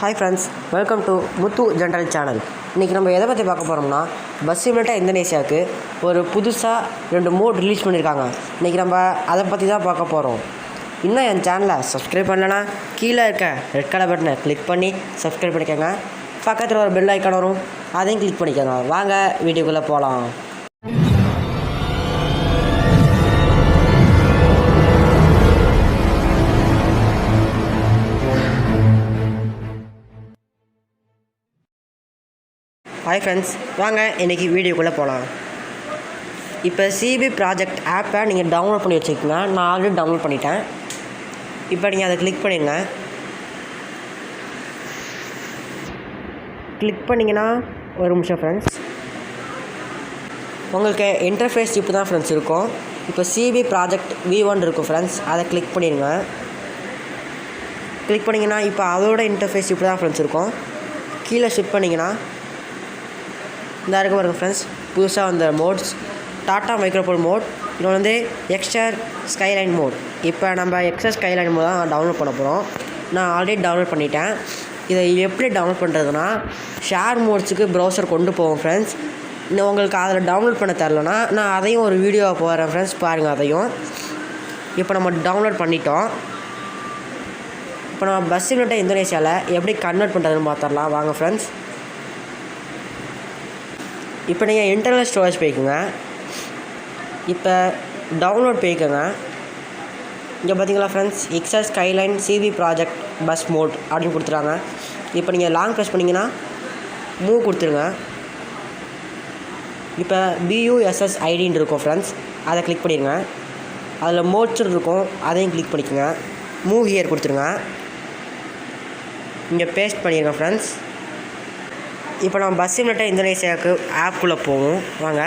Hi friends, welcome to Muthu general channel. இன்றைக்கி நம்ம எதை பற்றி பார்க்க போகிறோம்னா, பஸ் சிமுலேட்டர் இந்தோனேஷியாவுக்கு ஒரு புதுசாக 2 மோட் ரிலீஸ் பண்ணியிருக்காங்க. இன்றைக்கி நம்ம அதை பற்றி தான் பார்க்க போகிறோம். இன்னும் என் சேனலை சப்ஸ்கிரைப் பண்ணலன்னா கீழே இருக்க ரெட் கலர் பட்டனை கிளிக் பண்ணி சப்ஸ்கிரைப் பண்ணிக்கோங்க. பக்கத்தில் ஒரு பெல் ஐக்கான் வரும், அதையும் கிளிக் பண்ணிக்கோங்க. வாங்க வீடியோக்குள்ளே போகலாம். ஹாய் ஃப்ரெண்ட்ஸ், வாங்க இன்றைக்கி வீடியோக்குள்ளே போகலாம். இப்போ சிபி ப்ராஜெக்ட் ஆப்பை நீங்கள் டவுன்லோட் பண்ணி வச்சுக்கோங்க. நான் ஆல்ரெடி டவுன்லோட் பண்ணிட்டேன். இப்போ நீங்கள் அதை கிளிக் பண்ணிடுங்க. கிளிக் பண்ணிங்கன்னா ஒரு நிமிஷம் ஃப்ரெண்ட்ஸ், உங்களுக்கு இன்டர்ஃபேஸ் இப்படி தான் ஃப்ரெண்ட்ஸ் இருக்கும். இப்போ சிபி ப்ராஜெக்ட் V1 இருக்கும் ஃப்ரெண்ட்ஸ், அதை கிளிக் பண்ணிடுங்க. கிளிக் பண்ணிங்கன்னா இப்போ அதோட இன்டர்ஃபேஸ் இப்படி தான் ஃப்ரெண்ட்ஸ் இருக்கும். கீழே ஷிஃப்ட் பண்ணிங்கன்னா இந்த இருக்க பாருங்க ஃப்ரெண்ட்ஸ், புதுசாக வந்த மோட்ஸ் டாட்டா மைக்ரோபோல் மோட், இன்னொன்று வந்து எக்ஸ்டர் ஸ்கைலைன் மோட். இப்போ நம்ம எக்ஸ்டர் ஸ்கைலைன் மோட் தான் டவுன்லோட் பண்ண போகிறோம். நான் ஆல்ரெடி டவுன்லோட் பண்ணிட்டேன். இதை எப்படி டவுன்லோட் பண்ணுறதுனா, ஷேர் மோட்ஸுக்கு ப்ரௌசர் கொண்டு போவோம் ஃப்ரெண்ட்ஸ். இன்னும் உங்களுக்கு அதில் டவுன்லோட் பண்ண தரலனா நான் அதையும் ஒரு வீடியோவை போகிறேன் ஃப்ரெண்ட்ஸ், பாருங்கள் அதையும். இப்போ நம்ம டவுன்லோட் பண்ணிட்டோம். இப்போ நம்ம பஸ் சிமுலேட்டர் இந்தோனேஷியாவில் எப்படி கன்வெர்ட் பண்ணுறதுன்னு பார்த்துடலாம் வாங்க ஃப்ரெண்ட்ஸ். இப்போ நீங்கள் இன்டர்னல் ஸ்டோரேஜ் போய்க்குங்க. இப்போ டவுன்லோட் போய்க்குங்க. இங்கே பார்த்தீங்களா friends, Exter skyline CB project bus mod அப்படின்னு கொடுத்துறாங்க. இப்போ நீங்கள் லாங் ப்ரெஸ் பண்ணிங்கன்னா மூவ் கொடுத்துருங்க. இப்போ BUSSIDன்னு இருக்கும் ஃப்ரெண்ட்ஸ், அதை கிளிக் பண்ணிடுங்க. அதில் மோட்ஸ்ன்னு இருக்கும், அதையும் கிளிக் பண்ணிக்கோங்க. மூவ் ஹியர் கொடுத்துருங்க. இங்கே பேஸ்ட் பண்ணிடுங்க ஃப்ரெண்ட்ஸ். இப்போ நம்ம பஸ் சிமுலேட்டர் இந்தோனேஷியாவுக்கு ஆப்புக்குள்ளே போவோம் வாங்க.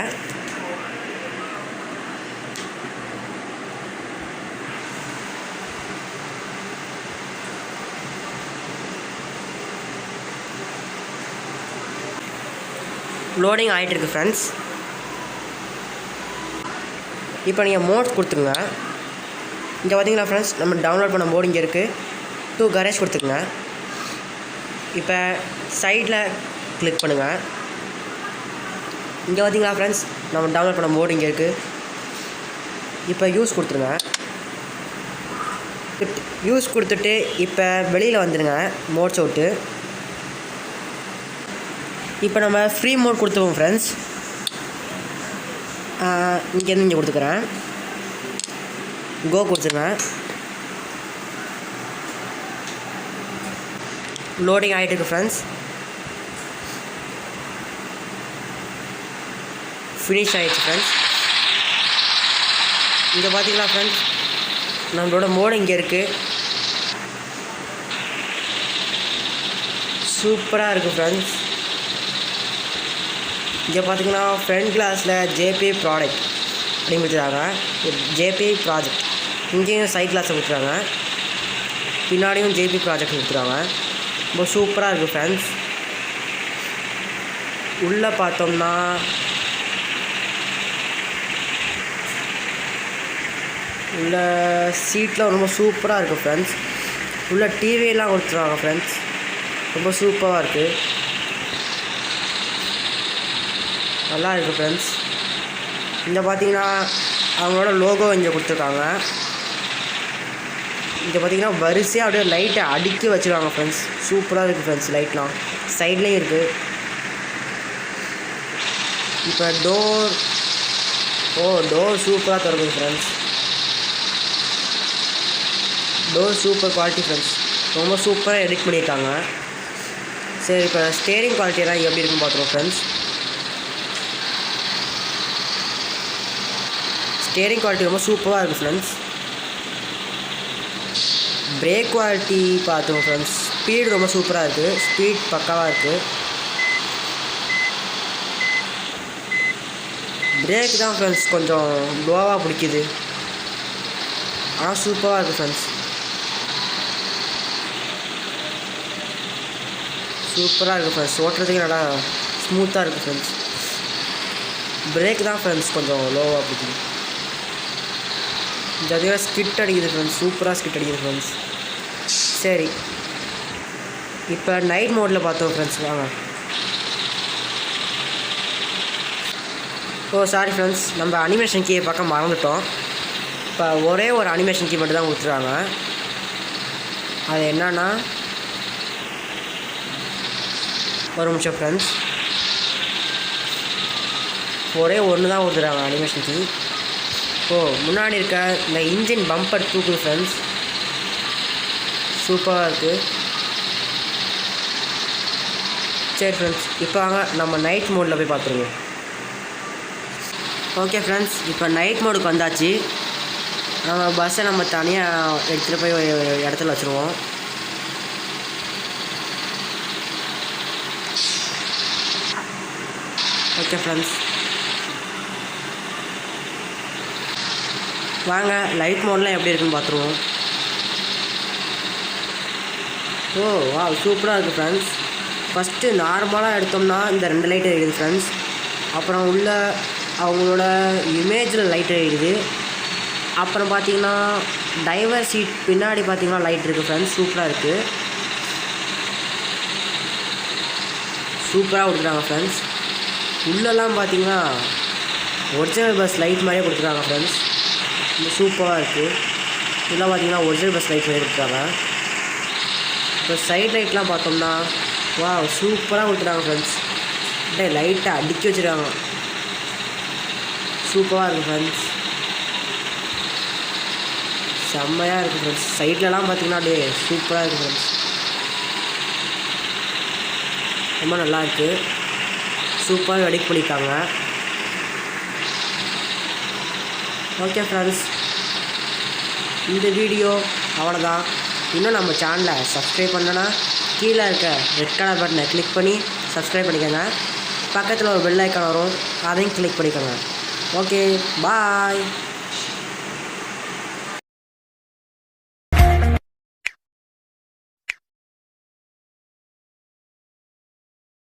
லோடிங் ஆகிட்டு இருக்கு ஃப்ரெண்ட்ஸ். இப்போ நீங்கள் மோட்ஸ் கொடுத்துருங்க. இங்கே பார்த்தீங்களா ஃப்ரெண்ட்ஸ், நம்ம டவுன்லோட் பண்ண மோட் இங்கே இருக்குது. 2 கரேஜ் கொடுத்துருங்க. இப்போ சைடில் கிளிக் பண்ணுங்கள். இங்கே பார்த்தீங்களா ஃப்ரெண்ட்ஸ், நம்ம டவுன்லோட் பண்ண மோட் இங்கே இருக்குது. இப்போ யூஸ் கொடுத்துருங்க. யூஸ் கொடுத்துட்டு இப்போ வெளியில் வந்துடுங்க மோட்ஸ் விட்டு. இப்போ நம்ம ஃப்ரீ மோட் கொடுத்துருவோம் ஃப்ரெண்ட்ஸ். இங்கேருந்து இங்கே கொடுத்துக்கிறேன். கோ கொடுத்துருங்க. லோடிங் ஆகிட்டு இருக்கு ஃப்ரெண்ட்ஸ். ஃபினிஷ் ஆகிடுச்சு ஃப்ரெண்ட்ஸ். இங்கே பார்த்தீங்களா ஃப்ரெண்ட்ஸ், நம்மளோட மோடு இங்கே இருக்குது. சூப்பராக இருக்குது ஃப்ரெண்ட்ஸ். இங்கே பார்த்தீங்கன்னா ஃப்ரண்ட் கிளாஸில் ஜேபி ப்ராடக்ட் அப்படின்னு கொடுத்துருக்காங்க, ஜேபி ப்ராஜெக்ட். இங்கேயும் சைட் கிளாஸை கொடுத்துருக்காங்க, பின்னாடியும் ஜேபி ப்ராஜெக்ட் கொடுத்துருக்காங்க. ரொம்ப சூப்பராக இருக்குது ஃப்ரெண்ட்ஸ். உள்ளே பார்த்தோம்னா உள்ள சீட்டில் ரொம்ப சூப்பராக இருக்குது ஃப்ரெண்ட்ஸ். உள்ள டிவியெல்லாம் கொடுத்துருவாங்க ஃப்ரெண்ட்ஸ், ரொம்ப சூப்பராக இருக்குது, நல்லா இருக்குது ஃப்ரெண்ட்ஸ். இங்கே பார்த்தீங்கன்னா அவங்களோட லோகோ இங்கே கொடுத்துருக்காங்க. இங்கே பார்த்தீங்கன்னா வரிசையாக அப்படியே லைட்டை அடுக்கி வச்சுருவாங்க ஃப்ரெண்ட்ஸ். சூப்பராக இருக்குது ஃப்ரெண்ட்ஸ். லைட்லாம் சைட்லேயும் இருக்குது. இப்போ டோர் சூப்பராக திறக்குது friends. Door super quality friends, ரொம்ப சூப்பராக எடிட் பண்ணியிருக்காங்க. சரி, இப்போ ஸ்டேரிங் குவாலிட்டியெல்லாம் எப்படி இருக்குன்னு பார்த்துருவோம் ஃப்ரெண்ட்ஸ். ஸ்டேரிங் குவாலிட்டி ரொம்ப சூப்பராக இருக்குது ஃப்ரெண்ட்ஸ். பிரேக் குவாலிட்டி பார்த்துருவோம் ஃப்ரெண்ட்ஸ். ஸ்பீடு ரொம்ப சூப்பராக இருக்குது, ஸ்பீட் பக்காவாக இருக்குது. பிரேக் தான் ஃப்ரெண்ட்ஸ் கொஞ்சம் லோவாக பிடிக்குது, ஆனால் சூப்பராக இருக்குது ஃப்ரெண்ட்ஸ். சூப்பராக இருக்குது ஃப்ரெண்ட்ஸ், ஓட்டுறதுக்கு நல்லா ஸ்மூத்தாக இருக்குது ஃப்ரெண்ட்ஸ். பிரேக் தான் ஃப்ரெண்ட்ஸ் கொஞ்சம் லோவாக பிடிக்குது. ஜதியாக ஸ்கிட் அடிக்குது ஃப்ரெண்ட்ஸ், சூப்பராக ஸ்கிட் அடிக்குது ஃப்ரெண்ட்ஸ். சரி, இப்போ நைட் மோடில் பார்த்தோம் ஃப்ரெண்ட்ஸ். வாங்க. சாரி ஃப்ரெண்ட்ஸ், நம்ம அனிமேஷன் கீயை பார்க்க மறந்துட்டோம். இப்போ ஒரே ஒரு அனிமேஷன் கீ மட்டும் தான் கொடுத்துருக்காங்க. அது என்னன்னா, ஒரு நிமிஷம் ஃப்ரெண்ட்ஸ், ஒரே ஒன்று தான் கொடுத்துருக்காங்க அனிமேஷன் கீ. முன்னாடி இருக்க இந்த இன்ஜின் பம்பர் தூக்குது ஃப்ரெண்ட்ஸ். சூப்பராக இருக்குது. சரி ஃப்ரெண்ட்ஸ், இப்போ வாங்க நம்ம நைட் மோடில் போய் பார்த்துருவோம். ஓகே ஃப்ரெண்ட்ஸ், இப்போ நைட் மோடுக்கு வந்தாச்சு. நம்ம பஸ்ஸை நம்ம தனியாக எடுத்துகிட்டு போய் ஒரு இடத்துல வச்சுருவோம். ஓகே ஃப்ரெண்ட்ஸ், வாங்க லைட் மோட்லாம் எப்படி இருக்குன்னு பார்த்துருவோம். வா, சூப்பராக இருக்குது ஃப்ரெண்ட்ஸ். ஃபஸ்ட்டு நார்மலாக எடுத்தோம்னா இந்த 2 லைட் எரியுது ஃப்ரெண்ட்ஸ். அப்புறம் உள்ள அவங்களோட இமேஜில் லைட் எரியுது. அப்புறம் பார்த்தீங்கன்னா டைவர் சீட் பின்னாடி பார்த்தீங்கன்னா லைட் இருக்குது ஃப்ரெண்ட்ஸ். சூப்பராக இருக்குது. சூப்பராக கொடுத்துருக்காங்க ஃப்ரெண்ட்ஸ். உள்ளெல்லாம் பார்த்தீங்கன்னா ஒரிஜினல் பஸ் லைட் மாதிரியே கொடுத்துருக்காங்க ஃப்ரெண்ட்ஸ். சூப்பராக இருக்குது. இதெல்லாம் பார்த்தீங்கன்னா ஒரிஜினல் பஸ் லைட் மாதிரி கொடுத்துருக்காங்க. இப்போ சைட் லைட்லாம் பார்த்தோம்னா வா, சூப்பராக கொடுத்துருக்காங்க ஃப்ரெண்ட்ஸ். அப்படியே லைட்டை அடுக்கி வச்சுருக்காங்க. சூப்பராக இருக்குது ஃப்ரெண்ட்ஸ். செம்மையாக இருக்குது ஃப்ரெண்ட்ஸ். சைட்லலாம் பார்த்தீங்கன்னா அப்படியே சூப்பராக இருக்குது ஃப்ரெண்ட்ஸ். ரொம்ப நல்லா இருக்குது. சூப்பராக எடிட் பண்ணியிருக்காங்க. ஓகே ஃப்ரெண்ட்ஸ், இந்த வீடியோ அவ்வளோதான். இன்னும் நம்ம சேனலை சப்ஸ்கிரைப் பண்ணனா கீழே இருக்க ரெட் கலர் பட்டனை கிளிக் பண்ணி சப்ஸ்கிரைப் பண்ணிக்கோங்க. பக்கத்தில் ஒரு பெல் ஐக்கான் வரும், அதையும் கிளிக் பண்ணிக்கோங்க. ஓகே, பாய்.